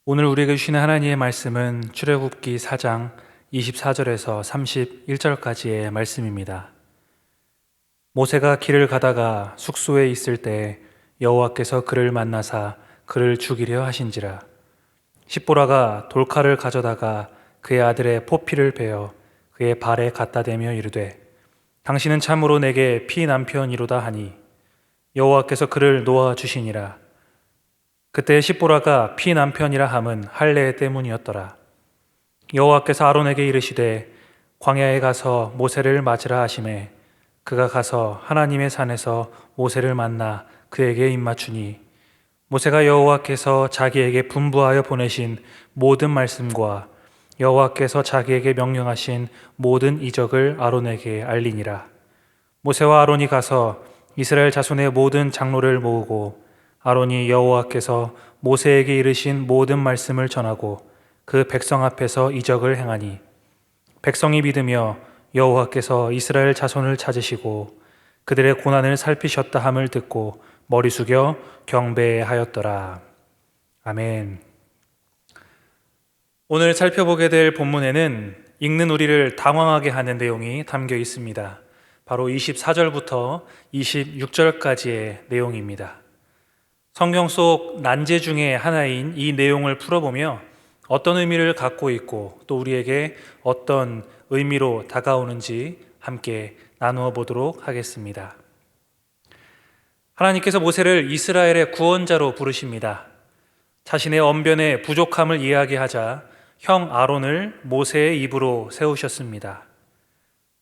오늘 우리에게 주시는 하나님의 말씀은 출애굽기 4장 24절에서 31절까지의 말씀입니다. 모세가 길을 가다가 숙소에 있을 때 여호와께서 그를 만나사 그를 죽이려 하신지라. 십보라가 돌칼을 가져다가 그의 아들의 포피를 베어 그의 발에 갖다 대며 이르되 당신은 참으로 내게 피 남편이로다 하니 여호와께서 그를 놓아 주시니라. 그때 십보라가 피 남편이라 함은 할례 때문이었더라. 여호와께서 아론에게 이르시되 광야에 가서 모세를 맞으라 하시매 그가 가서 하나님의 산에서 모세를 만나 그에게 입맞추니 모세가 여호와께서 자기에게 분부하여 보내신 모든 말씀과 여호와께서 자기에게 명령하신 모든 이적을 아론에게 알리니라. 모세와 아론이 가서 이스라엘 자손의 모든 장로를 모으고 아론이 여호와께서 모세에게 이르신 모든 말씀을 전하고 그 백성 앞에서 이적을 행하니 백성이 믿으며 여호와께서 이스라엘 자손을 찾으시고 그들의 고난을 살피셨다 함을 듣고 머리 숙여 경배하였더라. 아멘. 오늘 살펴보게 될 본문에는 읽는 우리를 당황하게 하는 내용이 담겨 있습니다. 바로 24절부터 26절까지의 내용입니다. 성경 속 난제 중에 하나인 이 내용을 풀어보며 어떤 의미를 갖고 있고 또 우리에게 어떤 의미로 다가오는지 함께 나누어 보도록 하겠습니다. 하나님께서 모세를 이스라엘의 구원자로 부르십니다. 자신의 언변의 부족함을 이야기하자 형 아론을 모세의 입으로 세우셨습니다.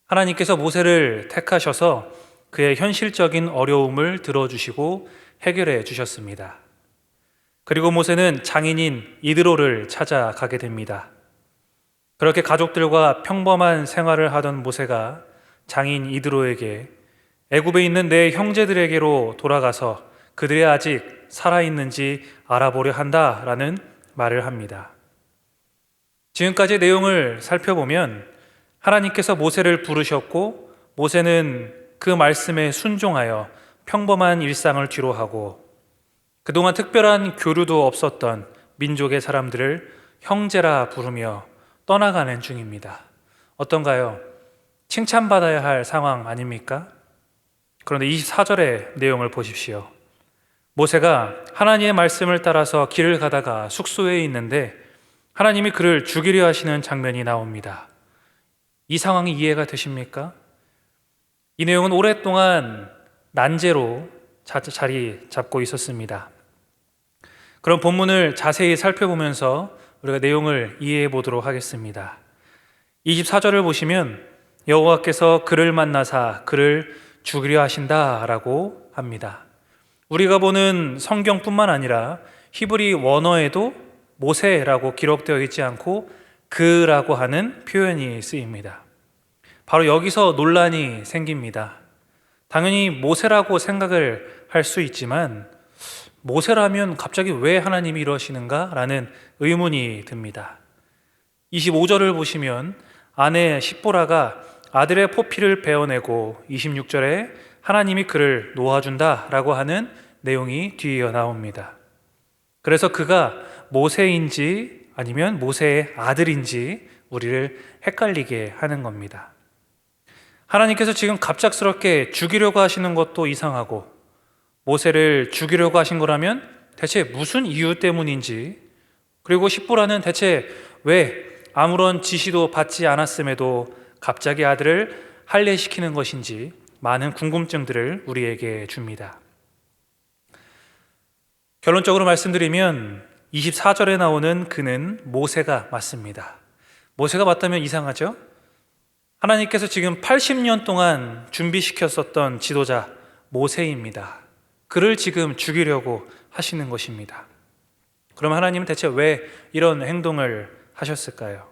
하나님께서 모세를 택하셔서 그의 현실적인 어려움을 들어주시고 해결해 주셨습니다. 그리고 모세는 장인인 이드로를 찾아가게 됩니다. 그렇게 가족들과 평범한 생활을 하던 모세가 장인 이드로에게 애굽에 있는 내 형제들에게로 돌아가서 그들이 아직 살아있는지 알아보려 한다라는 말을 합니다. 지금까지 내용을 살펴보면 하나님께서 모세를 부르셨고 모세는 그 말씀에 순종하여 평범한 일상을 뒤로하고 그동안 특별한 교류도 없었던 민족의 사람들을 형제라 부르며 떠나가는 중입니다. 어떤가요? 칭찬받아야 할 상황 아닙니까? 그런데 24절의 내용을 보십시오. 모세가 하나님의 말씀을 따라서 길을 가다가 숙소에 있는데 하나님이 그를 죽이려 하시는 장면이 나옵니다. 이 상황이 이해가 되십니까? 이 내용은 오랫동안 난제로 자리 잡고 있었습니다. 그럼 본문을 자세히 살펴보면서 우리가 내용을 이해해 보도록 하겠습니다. 24절을 보시면 여호와께서 그를 만나사 그를 죽이려 하신다라고 합니다. 우리가 보는 성경뿐만 아니라 히브리 원어에도 모세라고 기록되어 있지 않고 그라고 하는 표현이 쓰입니다. 바로 여기서 논란이 생깁니다. 당연히 모세라고 생각을 할 수 있지만 모세라면 갑자기 왜 하나님이 이러시는가? 라는 의문이 듭니다. 25절을 보시면 아내 십보라가 아들의 포피를 베어내고 26절에 하나님이 그를 놓아준다 라고 하는 내용이 뒤이어 나옵니다. 그래서 그가 모세인지 아니면 모세의 아들인지 우리를 헷갈리게 하는 겁니다. 하나님께서 지금 갑작스럽게 죽이려고 하시는 것도 이상하고 모세를 죽이려고 하신 거라면 대체 무슨 이유 때문인지, 그리고 십보라는 대체 왜 아무런 지시도 받지 않았음에도 갑자기 아들을 할례시키는 것인지 많은 궁금증들을 우리에게 줍니다. 결론적으로 말씀드리면 24절에 나오는 그는 모세가 맞습니다. 모세가 맞다면 이상하죠? 하나님께서 지금 80년 동안 준비시켰었던 지도자 모세입니다. 그를 지금 죽이려고 하시는 것입니다. 그럼 하나님은 대체 왜 이런 행동을 하셨을까요?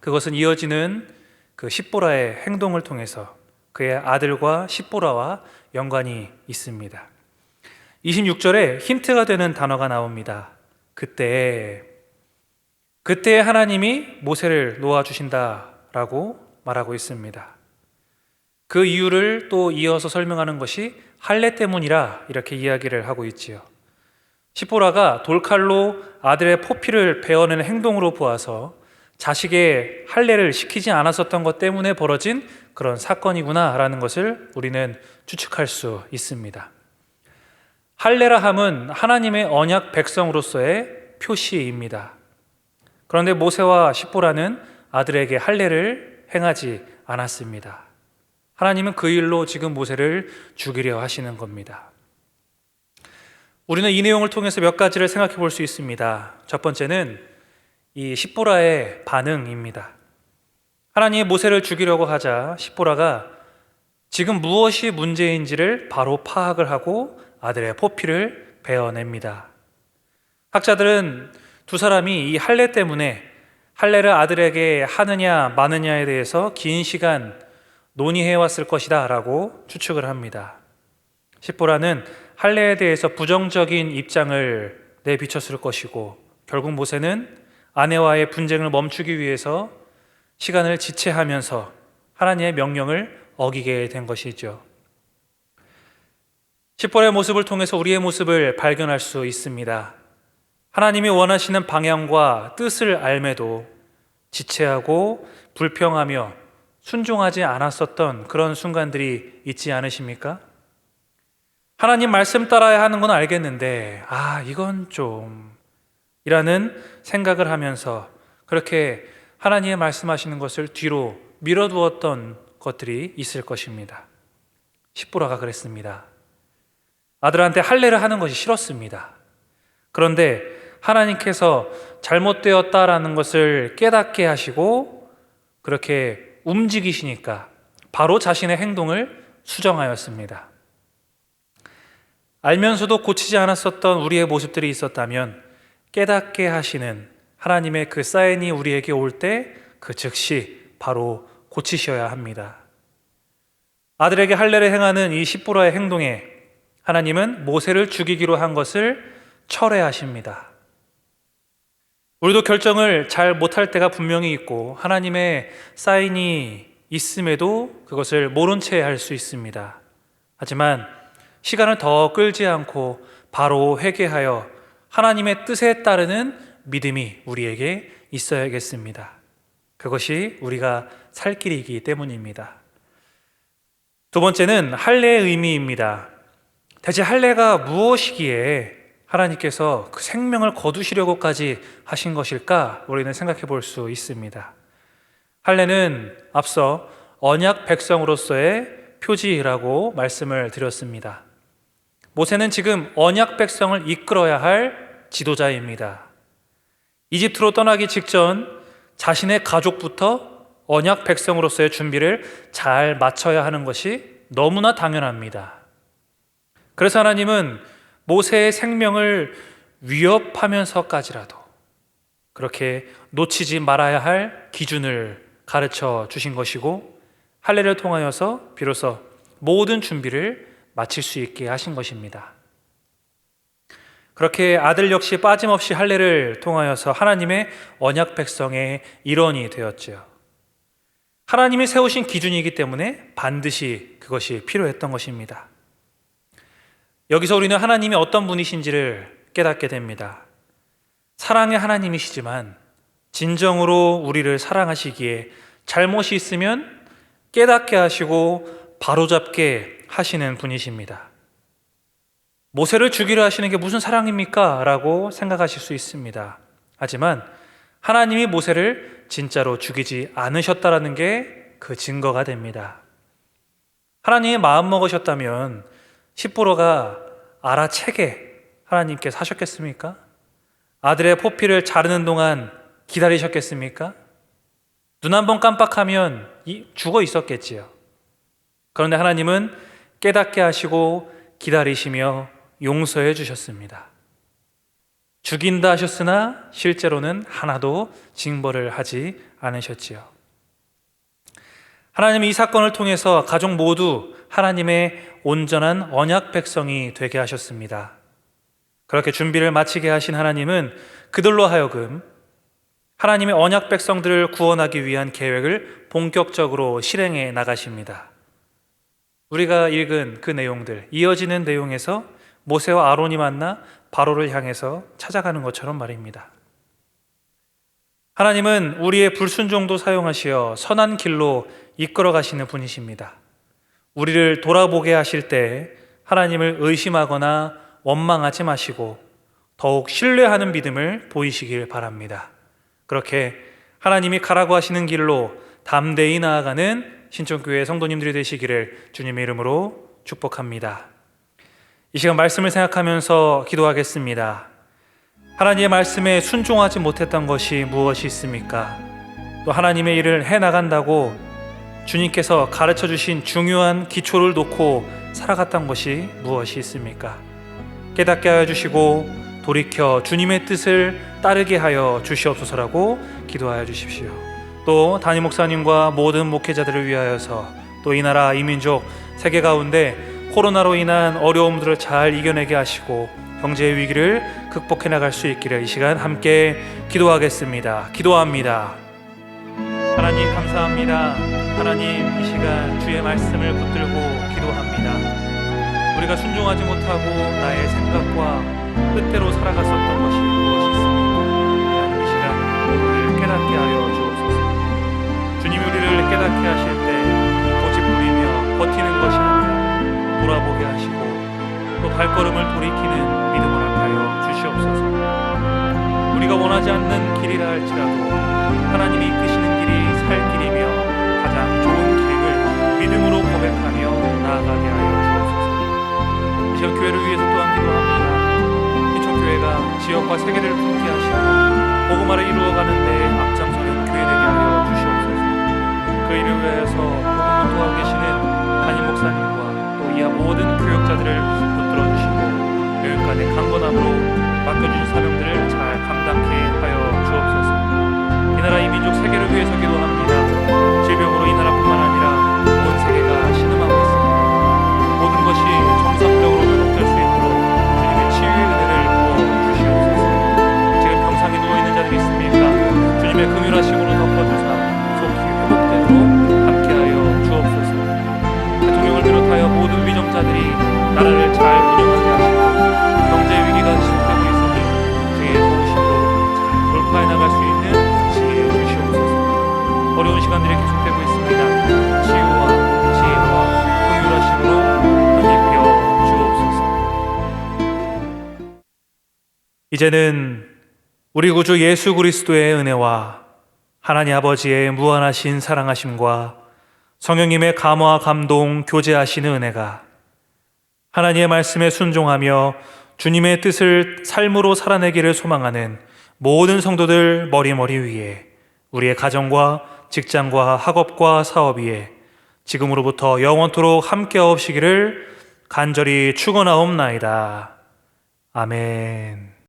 그것은 이어지는 그 십보라의 행동을 통해서 그의 아들과 십보라와 연관이 있습니다. 26절에 힌트가 되는 단어가 나옵니다. 그때 하나님이 모세를 놓아주신다라고 말하고 있습니다. 그 이유를 또 이어서 설명하는 것이 할례 때문이라 이렇게 이야기를 하고 있지요. 시보라가 돌칼로 아들의 포피를 베어내는 행동으로 보아서 자식의 할례를 시키지 않았었던 것 때문에 벌어진 그런 사건이구나라는 것을 우리는 추측할 수 있습니다. 할례라 함은 하나님의 언약 백성으로서의 표시입니다. 그런데 모세와 시보라는 아들에게 할례를 행하지 않았습니다. 하나님은 그 일로 지금 모세를 죽이려 하시는 겁니다. 우리는 이 내용을 통해서 몇 가지를 생각해 볼 수 있습니다. 첫 번째는 이 시보라의 반응입니다. 하나님이 모세를 죽이려고 하자 시보라가 지금 무엇이 문제인지를 바로 파악을 하고 아들의 포피를 베어냅니다. 학자들은 두 사람이 이 할례 때문에 할례를 아들에게 하느냐 마느냐에 대해서 긴 시간 논의해 왔을 것이다 라고 추측을 합니다. 시보라는 할례에 대해서 부정적인 입장을 내비쳤을 것이고, 결국 모세는 아내와의 분쟁을 멈추기 위해서 시간을 지체하면서 하나님의 명령을 어기게 된 것이죠. 시보라의 모습을 통해서 우리의 모습을 발견할 수 있습니다. 하나님이 원하시는 방향과 뜻을 알매도 지체하고 불평하며 순종하지 않았었던 그런 순간들이 있지 않으십니까? 하나님 말씀 따라야 하는 건 알겠는데 이건 좀 이라는 생각을 하면서 그렇게 하나님의 말씀하시는 것을 뒤로 밀어두었던 것들이 있을 것입니다. 시보라가 그랬습니다. 아들한테 할례를 하는 것이 싫었습니다. 그런데 하나님께서 잘못되었다라는 것을 깨닫게 하시고 그렇게 움직이시니까 바로 자신의 행동을 수정하였습니다. 알면서도 고치지 않았었던 우리의 모습들이 있었다면 깨닫게 하시는 하나님의 그 사인이 우리에게 올 때 그 즉시 바로 고치셔야 합니다. 아들에게 할례를 행하는 이 시보라의 행동에 하나님은 모세를 죽이기로 한 것을 철회하십니다. 우리도 결정을 잘 못할 때가 분명히 있고 하나님의 사인이 있음에도 그것을 모른 채 할 수 있습니다. 하지만 시간을 더 끌지 않고 바로 회개하여 하나님의 뜻에 따르는 믿음이 우리에게 있어야겠습니다. 그것이 우리가 살 길이기 때문입니다. 두 번째는 할례의 의미입니다. 대체 할례가 무엇이기에 하나님께서 그 생명을 거두시려고까지 하신 것일까? 우리는 생각해 볼 수 있습니다. 할례는 앞서 언약 백성으로서의 표지라고 말씀을 드렸습니다. 모세는 지금 언약 백성을 이끌어야 할 지도자입니다. 이집트로 떠나기 직전 자신의 가족부터 언약 백성으로서의 준비를 잘 마쳐야 하는 것이 너무나 당연합니다. 그래서 하나님은 모세의 생명을 위협하면서까지라도 그렇게 놓치지 말아야 할 기준을 가르쳐 주신 것이고 할례를 통하여서 비로소 모든 준비를 마칠 수 있게 하신 것입니다. 그렇게 아들 역시 빠짐없이 할례를 통하여서 하나님의 언약 백성의 일원이 되었죠. 하나님이 세우신 기준이기 때문에 반드시 그것이 필요했던 것입니다. 여기서 우리는 하나님이 어떤 분이신지를 깨닫게 됩니다. 사랑의 하나님이시지만 진정으로 우리를 사랑하시기에 잘못이 있으면 깨닫게 하시고 바로잡게 하시는 분이십니다. 모세를 죽이려 하시는 게 무슨 사랑입니까? 라고 생각하실 수 있습니다. 하지만 하나님이 모세를 진짜로 죽이지 않으셨다라는 게 그 증거가 됩니다. 하나님이 마음 먹으셨다면 시보라가 알아채게 하나님께서 하셨겠습니까? 아들의 포피를 자르는 동안 기다리셨겠습니까? 눈 한 번 깜빡하면 죽어 있었겠지요. 그런데 하나님은 깨닫게 하시고 기다리시며 용서해 주셨습니다. 죽인다 하셨으나 실제로는 하나도 징벌을 하지 않으셨지요. 하나님이 이 사건을 통해서 가족 모두 하나님의 온전한 언약 백성이 되게 하셨습니다. 그렇게 준비를 마치게 하신 하나님은 그들로 하여금 하나님의 언약 백성들을 구원하기 위한 계획을 본격적으로 실행해 나가십니다. 우리가 읽은 그 내용들, 이어지는 내용에서 모세와 아론이 만나 바로를 향해서 찾아가는 것처럼 말입니다. 하나님은 우리의 불순종도 사용하시어 선한 길로 이끌어 가시는 분이십니다. 우리를 돌아보게 하실 때 하나님을 의심하거나 원망하지 마시고 더욱 신뢰하는 믿음을 보이시길 바랍니다. 그렇게 하나님이 가라고 하시는 길로 담대히 나아가는 신천교회 성도님들이 되시기를 주님의 이름으로 축복합니다. 이 시간 말씀을 생각하면서 기도하겠습니다. 하나님의 말씀에 순종하지 못했던 것이 무엇이 있습니까? 또 하나님의 일을 해나간다고 주님께서 가르쳐 주신 중요한 기초를 놓고 살아갔던 것이 무엇이 있습니까? 깨닫게 하여 주시고 돌이켜 주님의 뜻을 따르게 하여 주시옵소서라고 기도하여 주십시오. 또 담임 목사님과 모든 목회자들을 위하여서 또 이 나라 이 민족 세계 가운데 코로나로 인한 어려움들을 잘 이겨내게 하시고 경제의 위기를 극복해 나갈 수 있기를 이 시간 함께 기도하겠습니다. 기도합니다. 하나님 감사합니다. 하나님 이 시간 주의 말씀을 붙들고 기도합니다. 우리가 순종하지 못하고 나의 생각과 뜻대로 살아갔었던 것이 무엇이 있습니까? 하나님 이 시간 우리를 깨닫게 하여 주옵소서. 주님이 우리를 깨닫게 하실 때 고집부리며 버티는 것이 아니라 돌아보게 하시고 또 발걸음을 돌이키는 믿음을 하여 주시옵소서. 우리가 원하지 않는 길이라 할지라도 하나님이 이끄시는 길이 살 길이며 가장 좋은 길임을 믿음으로 고백하며 나아가게 하여 주옵소서. 이 시간 교회를 위해서 또한 기도합니다. 신천교회가 지역과 세계를 품게 하시고 복음화를 이루어가는 데 앞장서는 교회 되게 하여 주시옵소서. 그 일을 위하여서 복음을 도하고 계시는 담임 목사님과 또 이하 모든 교역자들을 붙들어 주시고 여기까지 강건함으로 맡겨주신 사명들을 잘 감당케 하여 주옵소서. 이 나라 이 민족 세계를 위해서 기도합니다. 질병으로 이 나라뿐만 아니라 온 세계가 신음하고 있습니다. 모든 것이 정상적으로 회복될 수 있도록 주님의 치유의 은혜를 부어 주시옵소서. 지금 병상에 누워있는 자들이 있습니까? 주님의 긍휼하심으로 덮어주사 속히 회복되도록 함께하여 주옵소서. 대통령을 비롯하여 모든 위정자들이 나라를 잘 운영하게 하시고 경제 위기가 지속되고 있으니 주의 도우심으로 잘 돌파해 나갈 수 있는 지혜 주시옵소서. 어려운 시간들이 계속되고 있습니다. 치유와 지혜와 긍휼하심으로 힘입혀 주옵소서. 이제는 우리 구주 예수 그리스도의 은혜와 하나님 아버지의 무한하신 사랑하심과 성령님의 감화 감동 교제하시는 은혜가 하나님의 말씀에 순종하며 주님의 뜻을 삶으로 살아내기를 소망하는 모든 성도들 머리머리 위에 우리의 가정과 직장과 학업과 사업 위에 지금으로부터 영원토록 함께 하옵시기를 간절히 축원하옵나이다. 아멘.